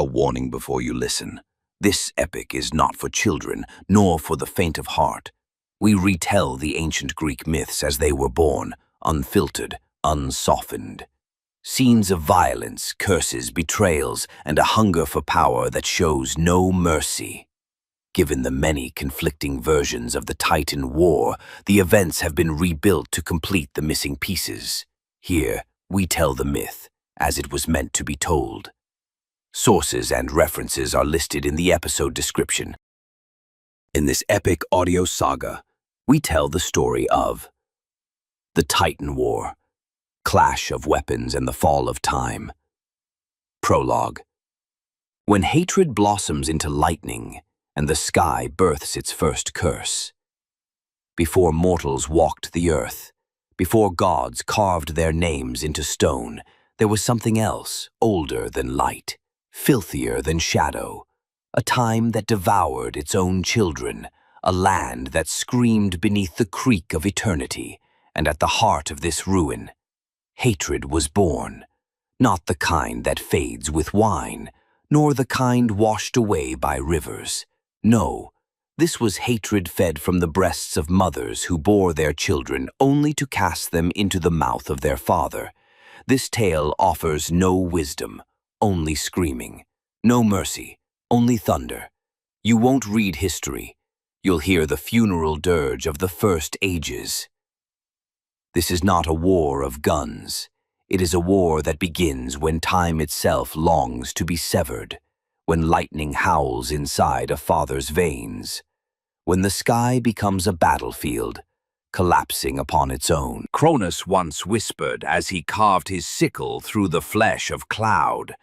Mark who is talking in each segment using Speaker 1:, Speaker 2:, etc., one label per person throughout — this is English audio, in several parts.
Speaker 1: warning before you listen. This epic is not for children, nor for the faint of heart. We retell the ancient Greek myths as they were born, unfiltered, unsoftened. Scenes of violence, curses, betrayals, and a hunger for power that shows no mercy. Given the many conflicting versions of the Titan War, the events have been rebuilt to complete the missing pieces. Here, we tell the myth as it was meant to be told. Sources and references are listed in the episode description. In this epic audio saga, we tell the story of the Titan War, clash of weapons and the fall of time. Prologue. When hatred blossoms into lightning and the sky births its first curse. Before mortals walked the earth, before gods carved their names into stone, there was something else, older than light, filthier than shadow, a time that devoured its own children, a land that screamed beneath the creak of eternity, and at the heart of this ruin, hatred was born, not the kind that fades with wine, nor the kind washed away by rivers. No, this was hatred fed from the breasts of mothers who bore their children only to cast them into the mouth of their father. This tale offers no wisdom, only screaming, no mercy, only thunder. You won't read history. You'll hear the funeral dirge of the first ages. This is not a war of guns. It is a war that begins when time itself longs to be severed, when lightning howls inside a father's veins, when the sky becomes a battlefield, collapsing upon its own. Cronus once whispered as he carved his sickle through the flesh of cloud,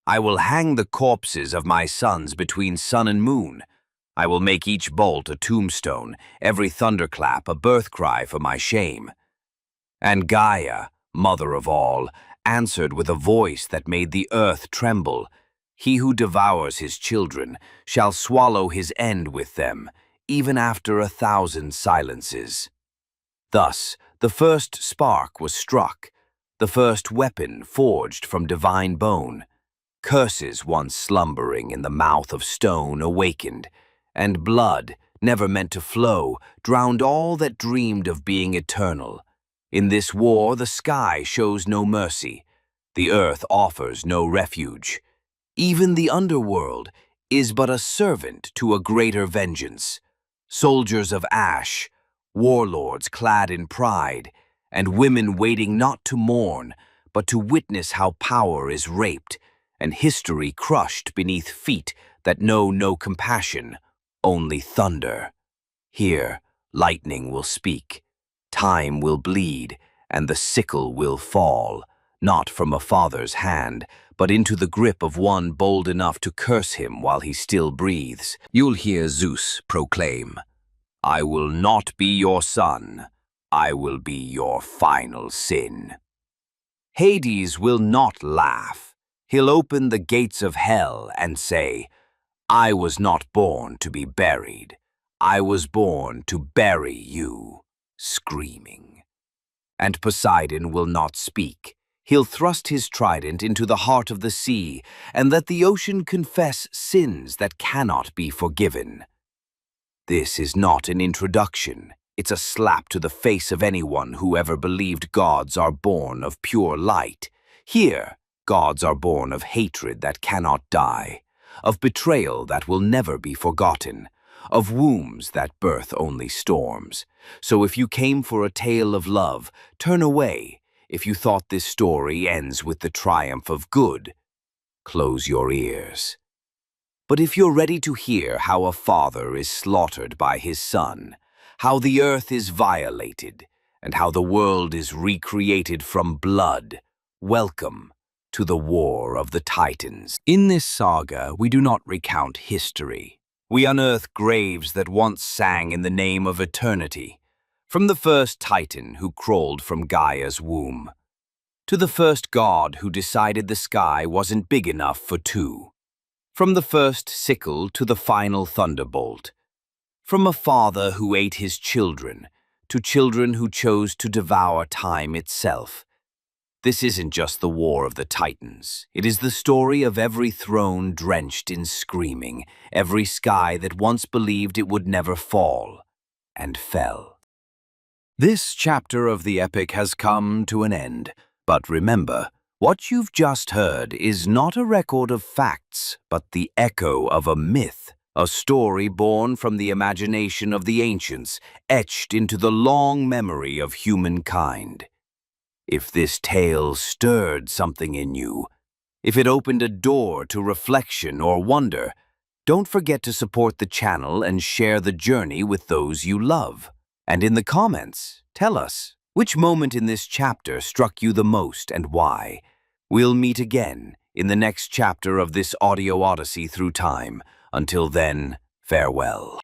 Speaker 1: "I will hang the corpses of my sons between sun and moon. I will make each bolt a tombstone, every thunderclap a birth cry for my shame." And Gaia, mother of all, answered with a voice that made the earth tremble, "He who devours his children shall swallow his end with them, even after 1,000 silences." Thus, the first spark was struck, the first weapon forged from divine bone. Curses once slumbering in the mouth of stone awakened, and blood, never meant to flow, drowned all that dreamed of being eternal. In this war, the sky shows no mercy. The earth offers no refuge. Even the underworld is but a servant to a greater vengeance. Soldiers of ash, warlords clad in pride, and women waiting not to mourn, but to witness how power is raped, and history crushed beneath feet that know no compassion, only thunder. Here, lightning will speak, time will bleed, and the sickle will fall, not from a father's hand, but into the grip of one bold enough to curse him while he still breathes. You'll hear Zeus proclaim, "I will not be your son, I will be your final sin." Hades will not laugh. He'll open the gates of hell and say, "I was not born to be buried. I was born to bury you," screaming. And Poseidon will not speak. He'll thrust his trident into the heart of the sea and let the ocean confess sins that cannot be forgiven. This is not an introduction. It's a slap to the face of anyone who ever believed gods are born of pure light. Here, gods are born of hatred that cannot die, of betrayal that will never be forgotten, of wombs that birth only storms. So if you came for a tale of love, turn away. If you thought this story ends with the triumph of good, close your ears. But if you're ready to hear how a father is slaughtered by his son, how the earth is violated, and how the world is recreated from blood, welcome to the War of the Titans. In this saga, we do not recount history. We unearth graves that once sang in the name of eternity, from the first Titan who crawled from Gaia's womb, to the first god who decided the sky wasn't big enough for two, from the first sickle to the final thunderbolt, from a father who ate his children to children who chose to devour time itself. This isn't just the war of the Titans. It is the story of every throne drenched in screaming, every sky that once believed it would never fall, and fell. This chapter of the epic has come to an end, but remember, what you've just heard is not a record of facts, but the echo of a myth, a story born from the imagination of the ancients, etched into the long memory of humankind. If this tale stirred something in you, if it opened a door to reflection or wonder, don't forget to support the channel and share the journey with those you love. And in the comments, tell us which moment in this chapter struck you the most and why. We'll meet again in the next chapter of this audio odyssey through time. Until then, farewell.